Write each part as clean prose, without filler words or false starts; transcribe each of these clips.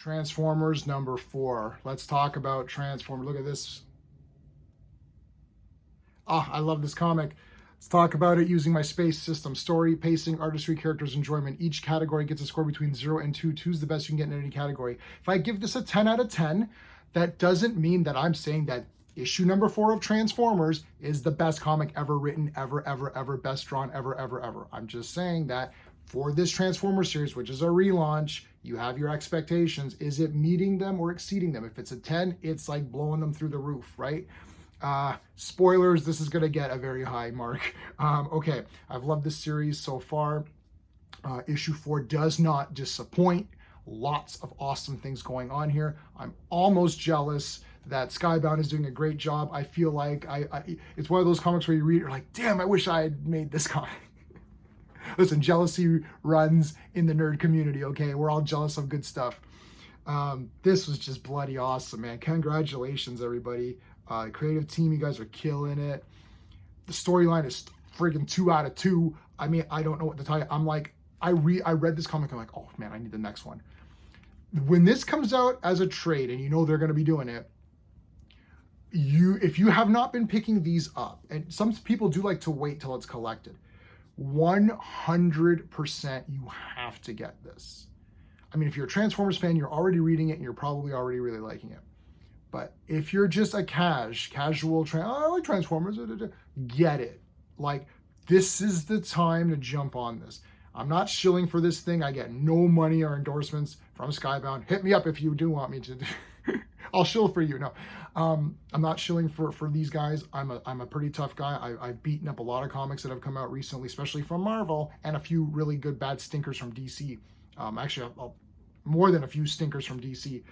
Transformers number 4. Let's talk about Transformers. Look at this. I love this comic. Let's talk about it using my space system. Story, pacing, artistry, characters, enjoyment. Each category gets a score between 0 and 2. 2 is the best you can get in any category. If I give this a 10 out of 10, that doesn't mean that I'm saying that issue number 4 of Transformers is the best comic ever written, ever, best drawn, ever. I'm just saying that for this Transformers series, which is a relaunch, you have your expectations. Is it meeting them or exceeding them? If it's a 10, it's like blowing them through the roof, right? Spoilers, this is going to get a very high mark. Okay, I've loved this series so far. Issue 4 does not disappoint. Lots of awesome things going on here. I'm almost jealous that Skybound is doing a great job. I feel like it's one of those comics where you read it, you're like, damn, I wish I had made this comic. Listen, jealousy runs in the nerd community, okay? We're all jealous of good stuff. This was just bloody awesome, man. Congratulations, everybody. Creative team, you guys are killing it. The storyline is friggin' 2 out of 2. I mean, I don't know what to tell you. I'm like, I read this comic, I'm like, oh man, I need the next one. When this comes out as a trade, and you know they're gonna be doing it, if you have not been picking these up, and some people do like to wait till it's collected, 100% you have to get this. I mean, if you're a Transformers fan, you're already reading it and you're probably already really liking it. But if you're just a casual, I like Transformers, get it. Like, this is the time to jump on this. I'm not shilling for this thing. I get no money or endorsements from Skybound. Hit me up if you do want me to. I'll shill for you. No, I'm not shilling for these guys. I'm a pretty tough guy. I've beaten up a lot of comics that have come out recently, especially from Marvel, and a few really good bad stinkers from DC. Actually, more than a few stinkers from DC.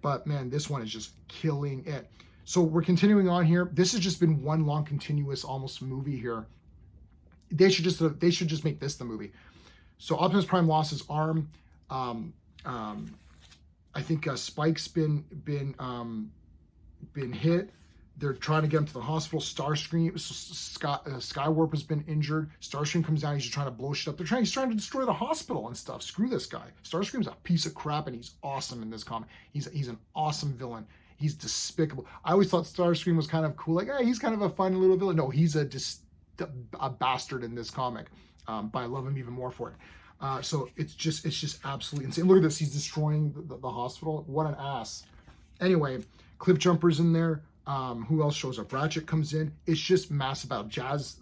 But man, this one is just killing it. So we're continuing on here. This has just been one long, continuous, almost movie here. They should just make this the movie. So Optimus Prime lost his arm. I think Spike's been hit. They're trying to get him to the hospital. Skywarp has been injured. Starscream comes down. He's just trying to blow shit up. He's trying to destroy the hospital and stuff. Screw this guy. Starscream's a piece of crap, and he's awesome in this comic. He's an awesome villain. He's despicable. I always thought Starscream was kind of cool. Like, hey, he's kind of a fun little villain. No, he's a bastard in this comic. But I love him even more for it. So it's just absolutely insane. Look at this. He's destroying the hospital. What an ass. Anyway, Cliff Jumper's in there. Who else shows up? Ratchet comes in. It's just massive battle. Jazz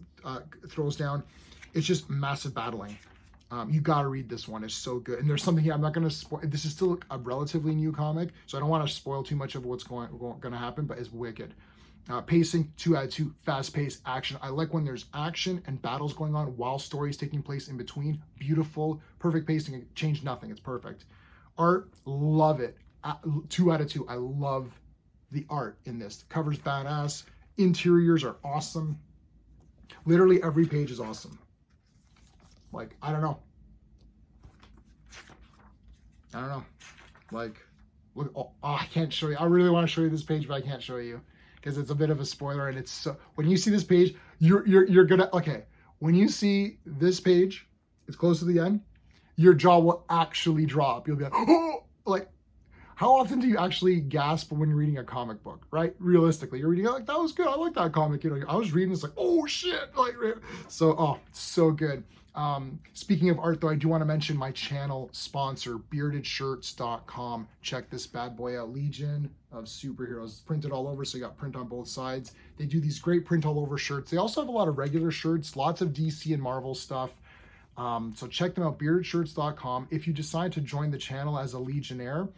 throws down. It's just massive battling. You gotta read this one. It's so good. And there's something here. I'm not gonna spoil. This is still a relatively new comic, so I don't want to spoil too much of what's gonna happen. But it's wicked. Pacing 2 out of 2. Fast paced action. I like when there's action and battles going on while stories taking place in between. Beautiful, perfect pacing. Change nothing. It's perfect. Art, love it. 2 out of 2. I love the art in this. The cover's badass. Interiors are awesome. Literally every page is awesome. Like, I don't know. Like, look, I can't show you. I really want to show you this page, but I can't show you because it's a bit of a spoiler. And it's so, when you see this page, you're gonna, okay. When you see this page, it's close to the end, your jaw will actually drop. You'll be like, oh, like, how often do you actually gasp when you're reading a comic book, right? Realistically, you're reading it like, that was good. I like that comic. You know, I was reading this like, oh shit. Like, so, oh, so good. Speaking of art though, I do want to mention my channel sponsor, beardedshirts.com. Check this bad boy out. Legion of Superheroes. It's printed all over, so you got print on both sides. They do these great print all over shirts. They also have a lot of regular shirts, lots of DC and Marvel stuff. So check them out, beardedshirts.com. If you decide to join the channel as a Legionnaire,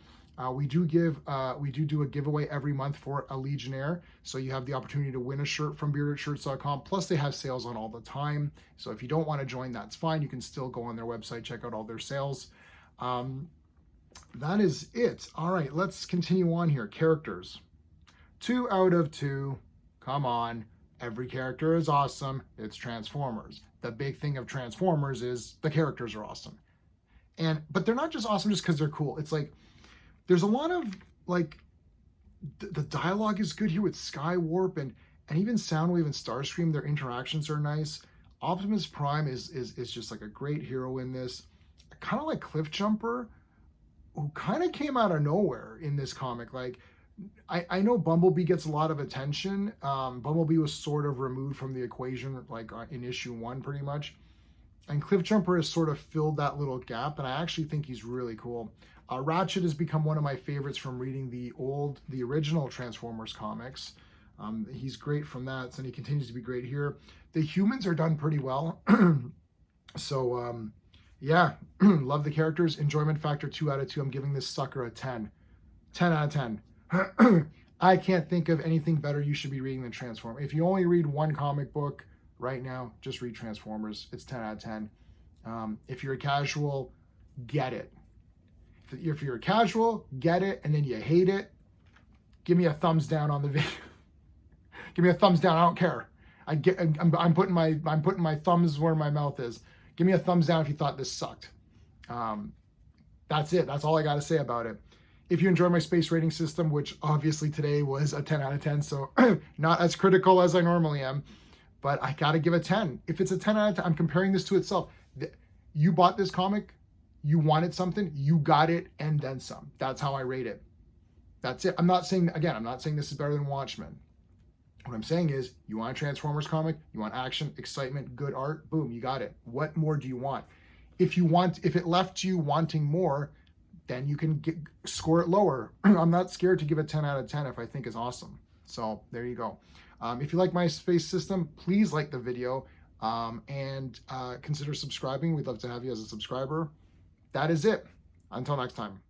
we do do a giveaway every month for a Legionnaire. So you have the opportunity to win a shirt from beardedshirts.com. Plus they have sales on all the time. So if you don't want to join, that's fine. You can still go on their website, check out all their sales. That is it. All right, let's continue on here. Characters. 2 out of 2. Come on. Every character is awesome. It's Transformers. The big thing of Transformers is the characters are awesome. But they're not just awesome just because they're cool. It's like, there's a lot of, like, the dialogue is good here with Skywarp and even Soundwave and Starscream. Their interactions are nice. Optimus Prime is just like a great hero in this. I kind of like Cliff Jumper, who kind of came out of nowhere in this comic. Like, I know Bumblebee gets a lot of attention. Bumblebee was sort of removed from the equation, like in issue 1, pretty much. And Cliffjumper has sort of filled that little gap, and I actually think he's really cool. Ratchet has become one of my favorites from reading the original Transformers comics. He's great from that, and he continues to be great here. The humans are done pretty well. So, yeah, love the characters. Enjoyment factor 2 out of 2. I'm giving this sucker a 10. 10 out of 10. I can't think of anything better you should be reading than Transformers. If you only read one comic book right now, just read Transformers. It's 10 out of 10. If you're a casual, get it. If you're a casual, get it, and then you hate it, give me a thumbs down on the video. Give me a thumbs down. I don't care. I'm putting my thumbs where my mouth is. Give me a thumbs down if you thought this sucked. That's it. That's all I got to say about it. If you enjoy my space rating system, which obviously today was a 10 out of 10, so not as critical as I normally am, but I got to give a 10. If it's a 10 out of 10, I'm comparing this to itself. You bought this comic, you wanted something, you got it, and then some. That's how I rate it. That's it. I'm not saying this is better than Watchmen. What I'm saying is, you want a Transformers comic, you want action, excitement, good art, boom, you got it. What more do you want? If it left you wanting more, then you can score it lower. I'm not scared to give a 10 out of 10 if I think it's awesome. So there you go. If you like my space system, please like the video and consider subscribing. We'd love to have you as a subscriber. That is it. Until next time.